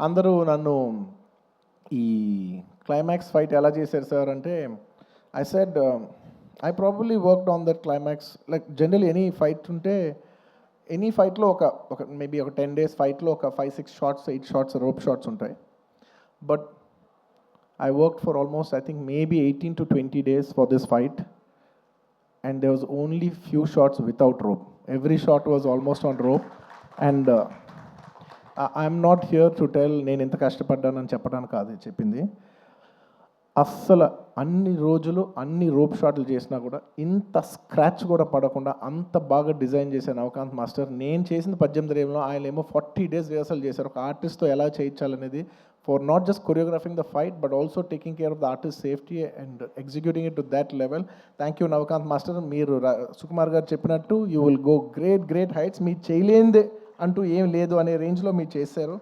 అందరూ నన్ను ఈ క్లైమాక్స్ ఫైట్ ఎలా చేశారు సార్ అంటే, I said I probably worked on that climax. Like general any fight ఉంటే, ఎనీ ఫైట్లో ఒక మేబీ ఒక 10 days ఫైట్లో ఒక 5-6 షాట్స్ 8 షాట్స్ రోప్ షాట్స్ ఉంటాయి. But I worked for almost, I think, maybe 18 to 20 days for this fight, and there was only few shots without rope. Every shot was almost on rope, and I'm not here to tell నేను ఎంత కష్టపడ్డానని చెప్పడానికి కాదు చెప్పింది. అస్సలు అన్ని రోజులు అన్ని rope షాట్లు చేసినా కూడా ఇంత స్క్రాచ్ కూడా పడకుండా అంత బాగా డిజైన్ చేశాను నవకాంత్ మాస్టర్. నేను చేసిన 18 ఏమో ఆయన ఏమో 40 days రిహర్సల్ చేశారు ఒక ఆర్టిస్ట్తో ఎలా చేయించాలనేది, for not just choreographing the fight but also taking care of the artist's safety and executing it to that level. Thank you Navakanth Master. మీరు సుకుమార్ గారు చెప్పినట్టు you will go great heights. మీ చేయలేనిదే అంటూ ఏం లేదు అనే రేంజ్లో మీరు చేశారు.